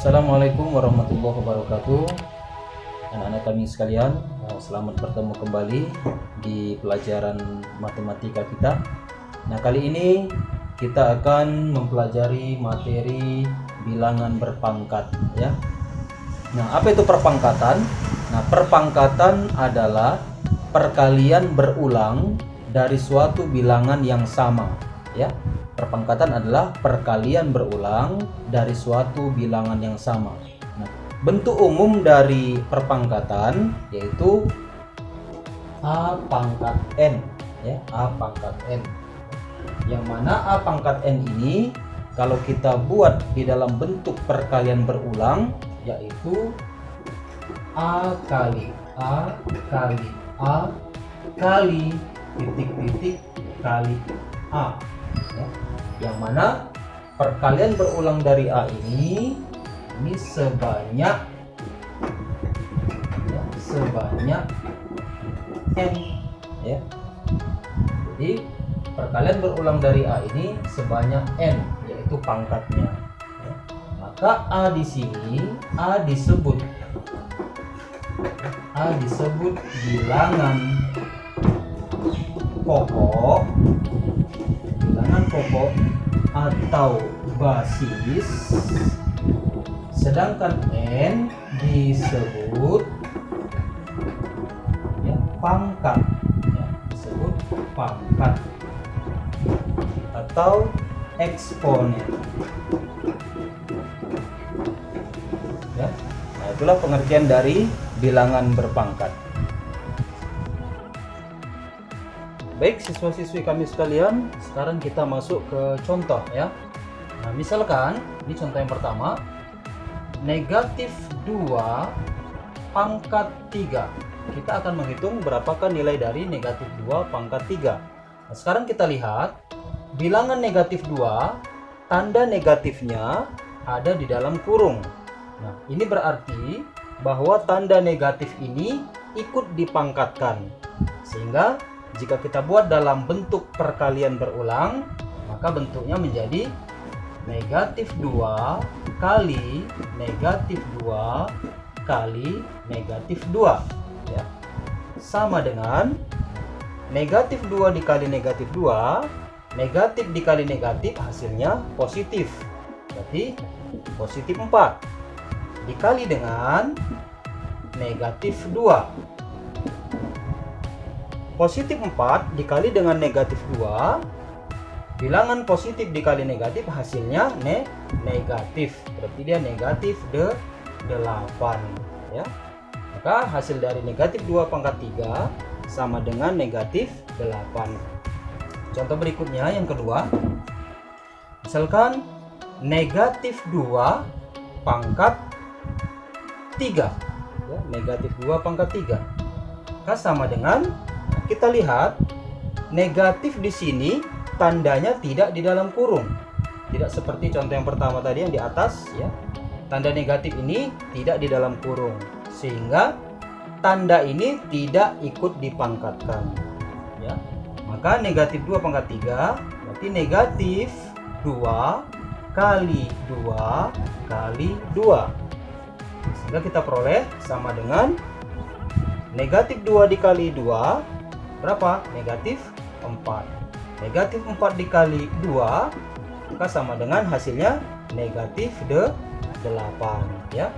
Assalamualaikum warahmatullahi wabarakatuh. Anak-anak kami sekalian, selamat bertemu kembali di pelajaran matematika kita. Nah, kali ini kita akan mempelajari materi bilangan berpangkat ya. Nah, apa itu perpangkatan? Nah, perpangkatan adalah perkalian berulang dari suatu bilangan yang sama ya. Perpangkatan adalah perkalian berulang dari suatu bilangan yang sama. Nah, bentuk umum dari perpangkatan yaitu A pangkat N ya, A pangkat N. Yang mana A pangkat N ini kalau kita buat di dalam bentuk perkalian berulang yaitu A kali A kali A kali titik-titik kali A ya. Yang mana perkalian berulang dari A ini sebanyak N ya. Jadi perkalian berulang dari A ini sebanyak N, yaitu pangkatnya ya. Maka A di sini disebut bilangan pokok atau basis, sedangkan N disebut ya, pangkat ya, disebut pangkat atau eksponen ya. Nah, itulah pengertian dari bilangan berpangkat. Baik siswa-siswi kami sekalian, sekarang kita masuk ke contoh ya. Nah, misalkan ini contoh yang pertama, negatif 2 pangkat 3. Kita akan menghitung berapakah nilai dari negatif 2 pangkat 3. Nah, sekarang kita lihat bilangan negatif 2, tanda negatifnya ada di dalam kurung. Nah, ini berarti bahwa tanda negatif ini ikut dipangkatkan, sehingga jika kita buat dalam bentuk perkalian berulang, maka bentuknya menjadi negatif 2 kali negatif 2 kali negatif 2 ya. Sama dengan negatif 2 dikali negatif 2, negatif dikali negatif hasilnya positif. Berarti positif 4 dikali dengan negatif 2. Positif 4 dikali dengan negatif 2, bilangan positif dikali negatif hasilnya negatif. Berarti dia negatif 8 ya. Maka hasil dari negatif 2 pangkat 3 sama dengan negatif 8. Contoh berikutnya yang kedua, misalkan negatif 2 pangkat 3 ya, negatif 2 pangkat 3 maka sama dengan, kita lihat negatif di sini tandanya tidak di dalam kurung. Tidak seperti contoh yang pertama tadi yang di atas ya. Tanda negatif ini tidak di dalam kurung, sehingga tanda ini tidak ikut dipangkatkan ya. Maka negatif 2 pangkat 3 berarti negatif 2 kali 2 kali 2. Sehingga kita peroleh sama dengan negatif 2 dikali 2 berapa? Negatif 4. Negatif 4 dikali 2 maka sama dengan hasilnya negatif 8 ya.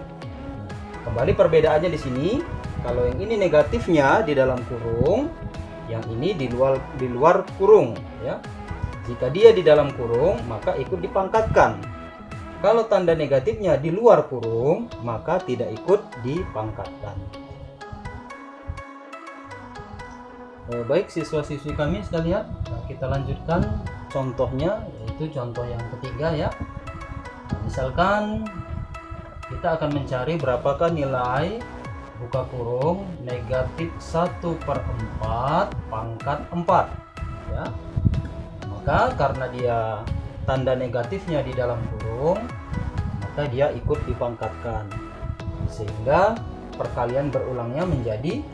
Kembali perbedaannya di sini, kalau yang ini negatifnya di dalam kurung, yang ini di luar kurung ya. Jika dia di dalam kurung maka ikut dipangkatkan. Kalau tanda negatifnya di luar kurung maka tidak ikut dipangkatkan. Baik siswa-siswi kami sekalian, kita lanjutkan contohnya, yaitu contoh yang ketiga ya. Nah, misalkan kita akan mencari berapakah nilai buka kurung negatif 1/4 pangkat 4 ya. Maka karena dia tanda negatifnya di dalam kurung, maka dia ikut dipangkatkan, sehingga perkalian berulangnya menjadi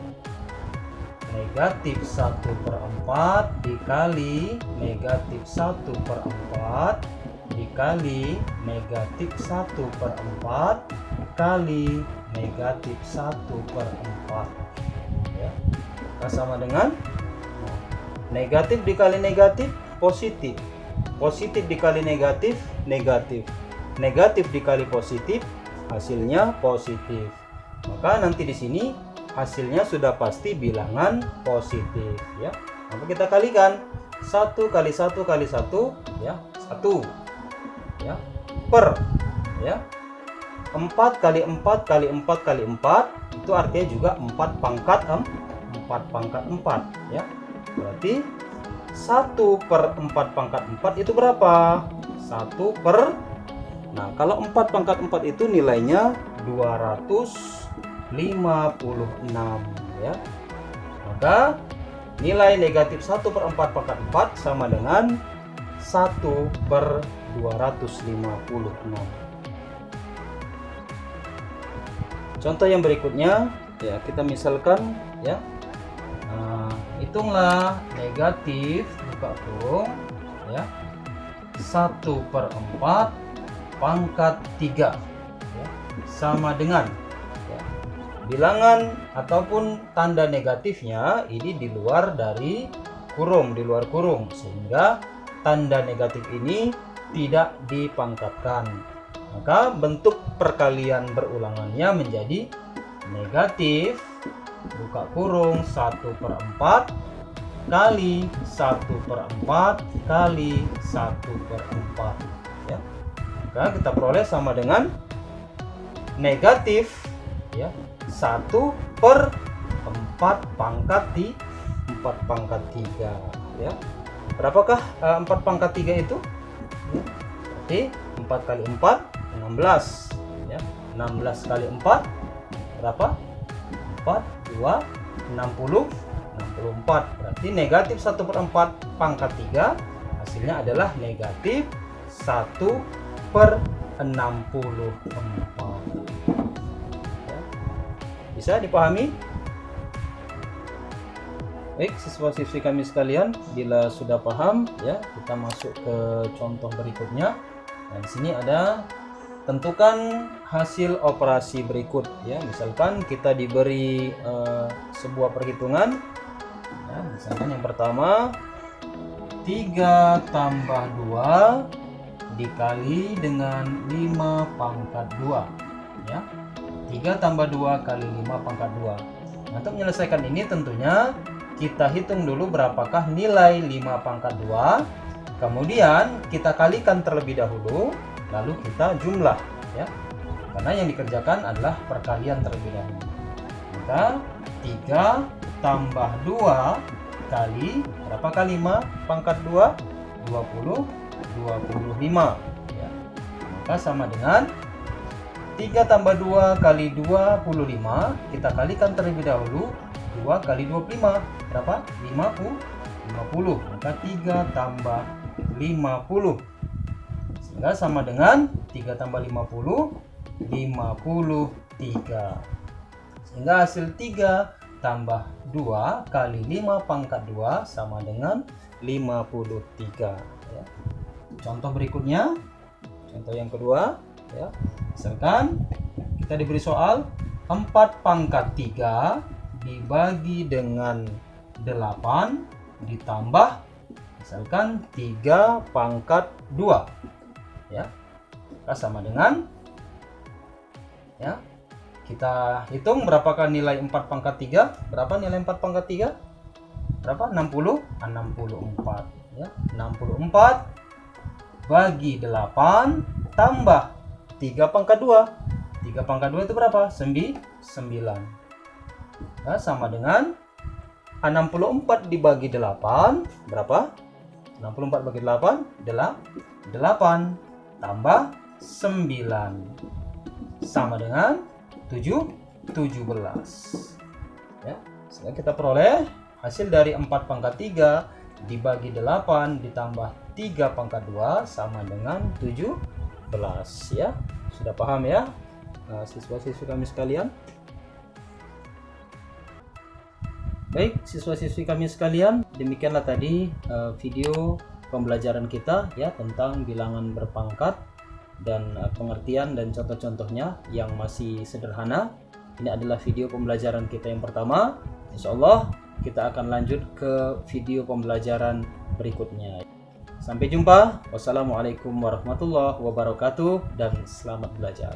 negatif 1/4 dikali negatif 1/4 dikali negatif 1/4 kali negatif 1/4 ya. Maka sama dengan negatif dikali negatif positif, positif dikali negatif negatif, negatif dikali positif hasilnya positif. Maka nanti di sini hasilnya sudah pasti bilangan positif ya. Maka kita kalikan 1 kali 1 kali 1 ya 1 ya per ya 4 kali 4 kali 4 kali 4 itu artinya juga 4 pangkat 4 ya. Berarti 1/4 pangkat 4 itu berapa? 1 per. Nah, kalau 4 pangkat 4 itu nilainya 256 ya. Maka nilai negatif 1/4 pangkat 4 sama dengan 1/256. Contoh yang berikutnya ya, kita misalkan ya, hitunglah negatif buka kurung ya 1/4 pangkat 3 ya, sama dengan ya, bilangan ataupun tanda negatifnya ini di luar dari kurung, di luar kurung, sehingga tanda negatif ini tidak dipangkatkan. Maka bentuk perkalian berulangannya menjadi negatif buka kurung 1/4 kali 1/4 kali 1/4 ya. Maka kita peroleh sama dengan negatif ya 1/4 pangkat di 4 pangkat 3 ya. Berapakah 4 pangkat 3 itu? Berarti 4 kali 4 16 ya. 16 kali 4 berapa? 4 2 60 64. Berarti negatif 1/4 pangkat 3 hasilnya adalah negatif 1/64 ya. Bisa dipahami? Baik, siswa-siswi kami sekalian, bila sudah paham ya, kita masuk ke contoh berikutnya. Nah, di sini ada tentukan hasil operasi berikut ya. Misalkan kita diberi sebuah perhitungan ya, misalkan yang pertama 3 tambah 2 dikali dengan 5 pangkat 2 ya. 3 tambah 2 kali 5 pangkat 2. Nah, untuk menyelesaikan ini tentunya kita hitung dulu berapakah nilai 5 pangkat 2, kemudian kita kalikan terlebih dahulu, lalu kita jumlah ya, karena yang dikerjakan adalah perkalian terlebih dahulu. Maka 3 tambah 2 kali berapa kali 5 pangkat 2? 25 ya. Maka sama dengan 3 tambah 2 kali 25, kita kalikan terlebih dahulu 2 kali 25 berapa? 50. Maka 3 tambah 50 sehingga sama dengan 3 tambah 50 53. Sehingga hasil 3 tambah 2 kali 5 pangkat 2 sama dengan 53 ya. Contoh berikutnya, contoh yang kedua ya. Misalkan kita diberi soal 4 pangkat 3 dibagi dengan 8 ditambah misalkan 3 pangkat 2 ya. Maka sama dengan ya, kita hitung berapakah nilai 4 pangkat 3? Berapa nilai 4 pangkat 3? Berapa? 64 ya. 64 bagi 8 tambah 3 pangkat 2. 3 pangkat 2 itu berapa? 9. Nah, sama dengan 64 dibagi 8 berapa? 64 bagi 8 adalah 8 tambah 9 sama dengan 17 ya. Sekarang kita peroleh hasil dari 4 pangkat 3 dibagi 8 ditambah 3 pangkat 2 sama dengan 17 ya. Sudah paham ya siswa-siswi kami sekalian? Baik, siswa-siswi kami sekalian, demikianlah tadi video pembelajaran kita ya tentang bilangan berpangkat dan pengertian dan contoh-contohnya yang masih sederhana. Ini adalah video pembelajaran kita yang pertama. Insya Allah kita akan lanjut ke video pembelajaran berikutnya. Sampai jumpa. Wassalamualaikum warahmatullahi wabarakatuh dan selamat belajar.